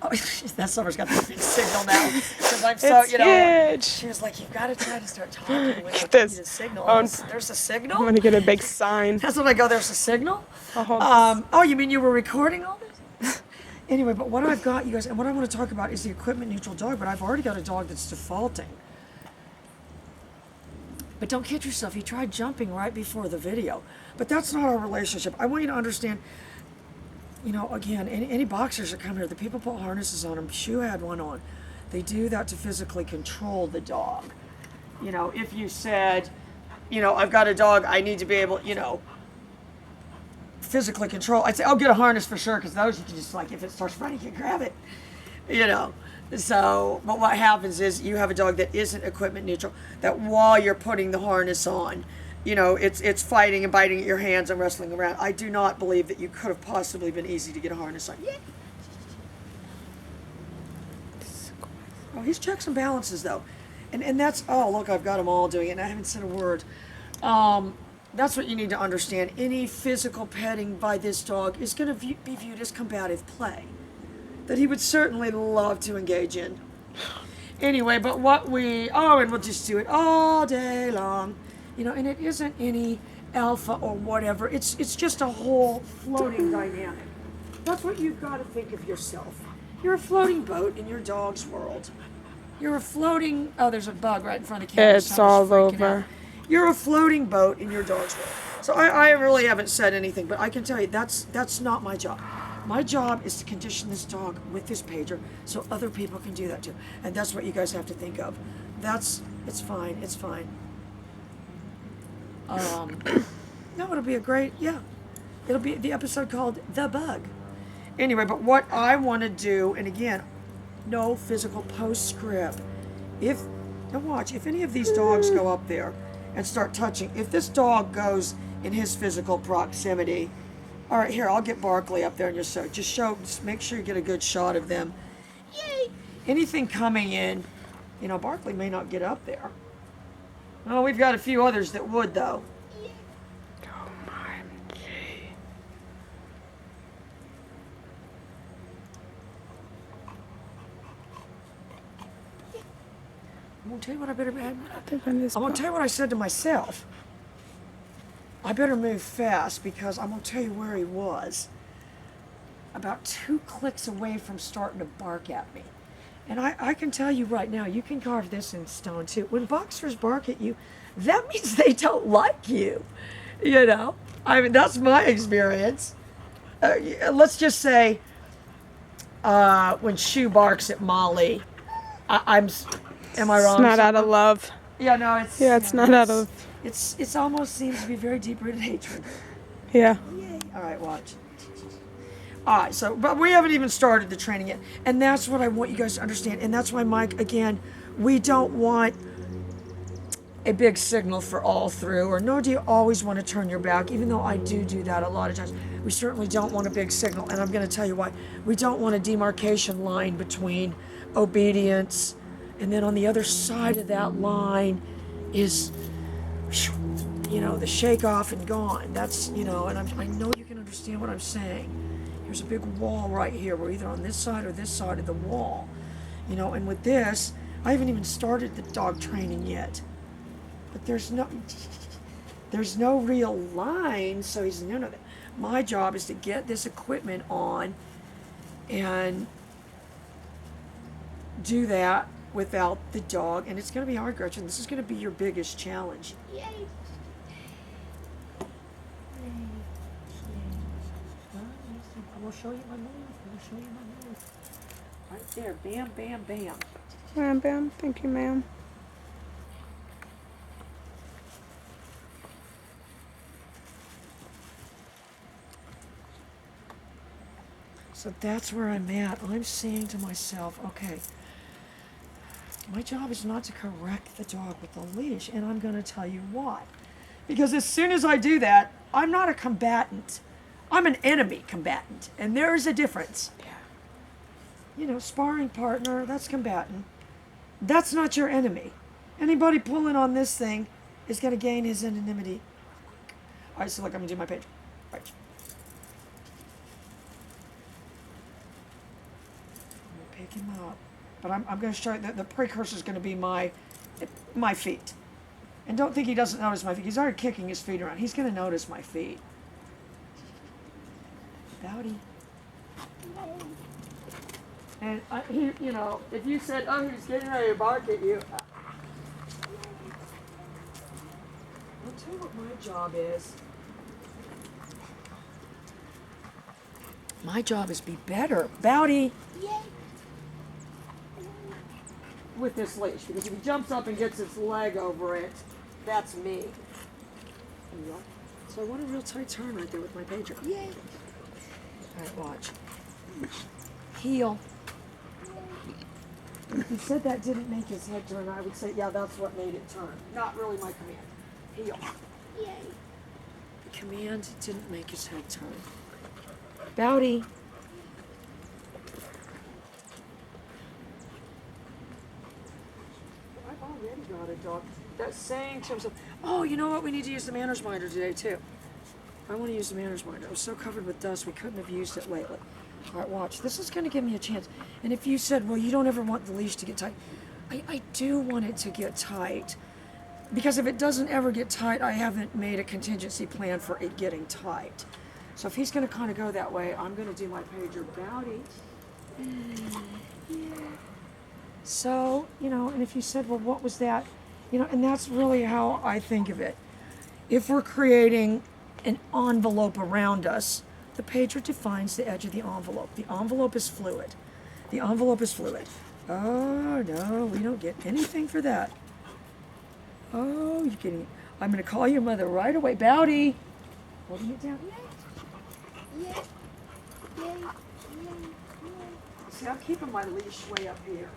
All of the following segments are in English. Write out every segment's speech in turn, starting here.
Oh, that summer's got the big signal now. Because I'm so, It's you know. huge. She was like, you've got to try to start talking when I Get give you this. the signal. Oh, There's a I'm signal? gonna get a big sign. That's when I go, there's a signal? I'll hold this. Oh, you mean you were recording all this? Anyway, but what I've got, you guys, and what I want to talk about is the equipment neutral dog, but I've already got a dog that's defaulting. But don't kid yourself, he tried jumping right before the video. But that's not our relationship. I want you to understand, you know, again, any boxers that come here, the people put harnesses on them. Shu had one on. They do that to physically control the dog. You know, if you said, you know, I've got a dog, I need to be able, you know, physically control. I'd say, oh, get a harness for sure, because those you can just, like, if it starts running, you can grab it, you know. So, but what happens is you have a dog that isn't equipment neutral, that while you're putting the harness on, you know, it's fighting and biting at your hands and wrestling around. I do not believe that you could have possibly been easy to get a harness on. Yeah. Oh, he's checks and balances, though. And that's, oh, look, I've got them all doing it, and I haven't said a word. That's what you need to understand. Any physical petting by this dog is going to be viewed as combative play that he would certainly love to engage in. Anyway, but what and we'll just do it all day long. You know, and it isn't any alpha or whatever. It's just a whole floating dynamic. That's what you've got to think of yourself. You're a floating boat in your dog's world. You're a floating, oh, there's a bug right in front of the camera. It's all over. You're a floating boat in your dog's world. So I really haven't said anything, but I can tell you that's not my job. My job is to condition this dog with this pager so other people can do that too. And that's what you guys have to think of. It's fine. No, it'll be it'll be the episode called The Bug. Anyway, but what I want to do, and again, no physical postscript. Now watch, if any of these dogs go up there and start touching, if this dog goes in his physical proximity, all right, here, I'll get Barkley up there and just make sure you get a good shot of them. Yay! Anything coming in, you know, Barkley may not get up there. Oh, we've got a few others that would, though. Oh my gee. I'm gonna tell you what I better add. I'm I'm gonna tell you what I said to myself. I better move fast because I'm gonna tell you where he was. About 2 clicks away from starting to bark at me. And I can tell you right now, you can carve this in stone too. When boxers bark at you, that means they don't like you. You know? I mean, that's my experience. Let's just say when Shu barks at Molly, am I wrong? It's not out of love. Yeah, no, it's... Yeah, it's not out of... It's almost seems to be very deep-rooted hatred. Yeah. Yay. All right, watch. All right, so, but we haven't even started the training yet. And that's what I want you guys to understand. And that's why, Mike, again, we don't want a big signal for all through, or nor do you always want to turn your back, even though I do that a lot of times. We certainly don't want a big signal, and I'm going to tell you why. We don't want a demarcation line between obedience, and then on the other side of that line is, you know, the shake off and gone. That's, you know, and I know you can understand what I'm saying. There's a big wall right here. We're either on this side or this side of the wall. You know, and with this, I haven't even started the dog training yet. But there's no real line, so he's none of it. My job is to get this equipment on and do that without the dog. And it's going to be hard, Gretchen. This is going to be your biggest challenge. Yay! We'll show you my move. Right there. Bam, bam, bam. Bam, bam. Thank you, ma'am. So that's where I'm at. I'm saying to myself, okay, my job is not to correct the dog with the leash, and I'm going to tell you why. Because as soon as I do that, I'm not a combatant. I'm an enemy combatant, and there is a difference. Yeah. You know, sparring partner, that's combatant. That's not your enemy. Anybody pulling on this thing is going to gain his anonymity. All right, so look, I'm going to do my page. Right. pick him up. But I'm going to show you that the precursor is going to be my feet. And don't think he doesn't notice my feet. He's already kicking his feet around. He's going to notice my feet. Bowdy. And he, you know, if you said, oh, he's getting ready to bark at you. I'll tell you what my job is. My job is be better. Bowdy. With this leash, because if he jumps up and gets his leg over it, that's me. So I want a real tight turn right there with my pager. Yay! All right, watch. Heel. If you said that didn't make his head turn, I would say, yeah, that's what made it turn. Not really my command. Heel. Yay! The command didn't make his head turn. Bowdy. I've already got a dog that's saying to himself, oh, you know what? We need to use the manners minder today, too. I want to use the manners minder. It was so covered with dust, we couldn't have used it lately. All right, watch. This is going to give me a chance. And if you said, well, you don't ever want the leash to get tight, I do want it to get tight. Because if it doesn't ever get tight, I haven't made a contingency plan for it getting tight. So if he's going to kind of go that way, I'm going to do my pager Bowdy. Yeah. So, you know, and if you said, well, what was that? You know, and that's really how I think of it. If we're creating an envelope around us, the pager defines the edge of the envelope. The envelope is fluid. The envelope is fluid. Oh, no, we don't get anything for that. Oh, you're kidding me. I'm going to call your mother right away. Bowdy. Holding it down. Yeah. See, I'm keeping my leash way up here.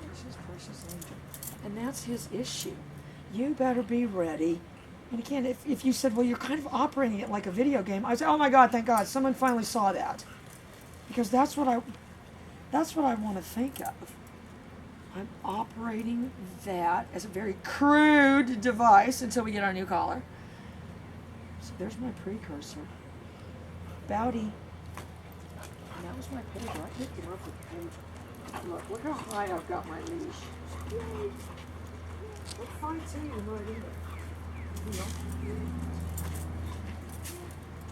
There's his precious angel. And that's his issue. You better be ready. And again, if you said, well, you're kind of operating it like a video game, I would say, oh my God, thank God, someone finally saw that. Because that's what I want to think of. I'm operating that as a very crude device until we get our new collar. So there's my precursor. Bowdy. And that was my pager. I picked him up with the pager. Look how high I've got my leash. Yay. What fine tuning am I doing?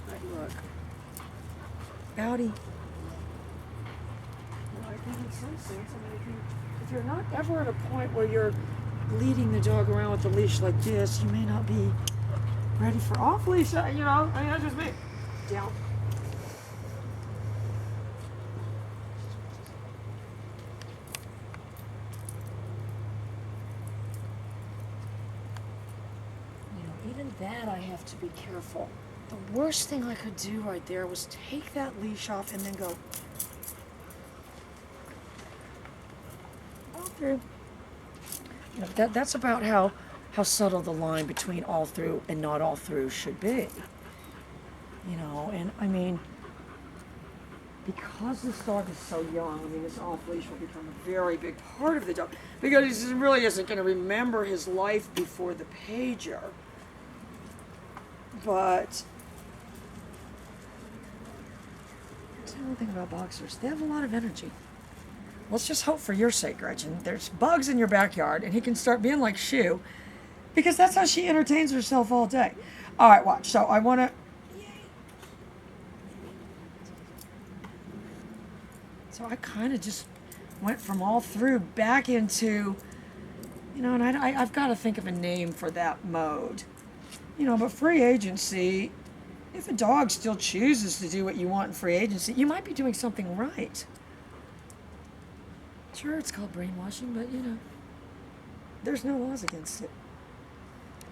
Right, look. Bowdy. Well, I think in some sense, I mean, if you're not ever at a point where you're leading the dog around with the leash like this, you may not be ready for off leash. You know, I mean, that's just me. Down. Even that I have to be careful. The worst thing I could do right there was take that leash off and then go all through. You know, that's about how subtle the line between all through and not all through should be. You know, and I mean, because this dog is so young, I mean, this off leash will become a very big part of the dog because he really isn't going to remember his life before the pager. But tell me one thing about boxers. They have a lot of energy. Let's just hope for your sake, Gretchen, there's bugs in your backyard and he can start being like Shoo, because that's how she entertains herself all day. All right, watch. So I want to... So I kind of just went from all through back into, you know, and I've got to think of a name for that mode. You know, but free agency, if a dog still chooses to do what you want in free agency, you might be doing something right. Sure, it's called brainwashing, but, you know, there's no laws against it.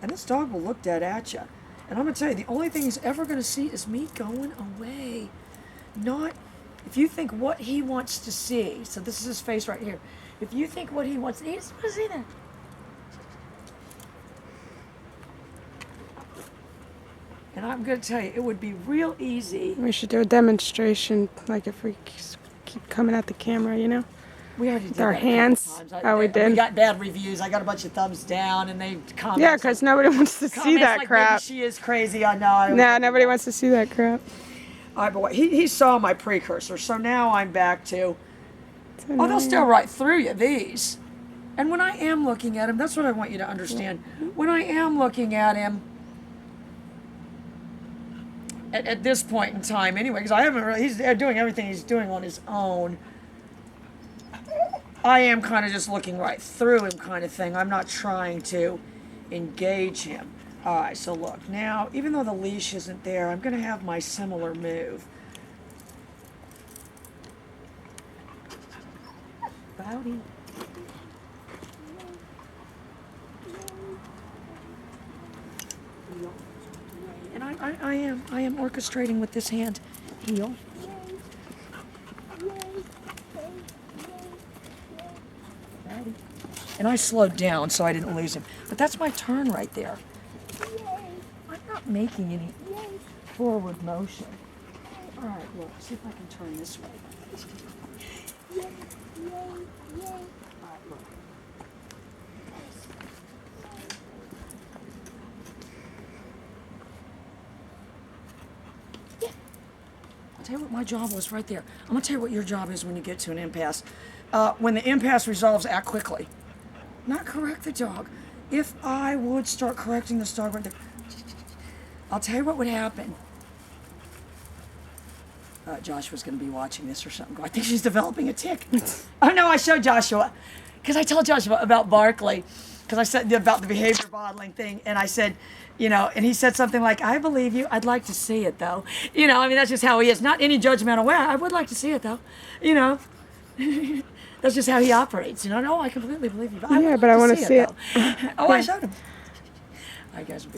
And this dog will look dead at you. And I'm going to tell you, the only thing he's ever going to see is me going away. Not, if you think what he wants to see, so this is his face right here. If you think what he wants, he doesn't want to see that. And I'm going to tell you, it would be real easy. We should do a demonstration, like if we keep coming at the camera, you know? We already did With our that a couple hands. times. Oh, we did? We got bad reviews. I got a bunch of thumbs down, and they commented. Yeah, because nobody wants to see that like, crap. Maybe she is crazy. I know. No, nobody wants to see that crap. All right, but what, he saw my precursor, so now I'm back to. It's Oh, they'll annoying. still right through you, these. And when I am looking at him, that's what I want you to understand. When I am looking at him, at this point in time, anyway, because I haven't really, he's doing everything he's doing on his own. I am kind of just looking right through him, kind of thing. I'm not trying to engage him. All right, so look, now, even though the leash isn't there, I'm going to have my similar move. Bowdy. And I am orchestrating with this hand. Heel. Bowdy. And I slowed down so I didn't lose him. But that's my turn right there. I'm not making any forward motion. All right, look, see if I can turn this way. All right, look. I'll tell you what my job was right there. I'm going to tell you what your job is when you get to an impasse. When the impasse resolves, act quickly. Not correct the dog. If I would start correcting this dog right there, I'll tell you what would happen. Joshua's going to be watching this or something. I think she's developing a tick. Oh, no, I showed Joshua. Because I told Joshua about Barkley. Because I said about the behavior modeling thing. And I said, you know, and he said something like, I believe you. I'd like to see it, though. You know, I mean, that's just how he is. Not any judgmental way. I would like to see it, though. You know. That's just how he operates. You know, no, I completely believe you. But Yeah, but I want to see it. Oh, I showed him. All right, guys.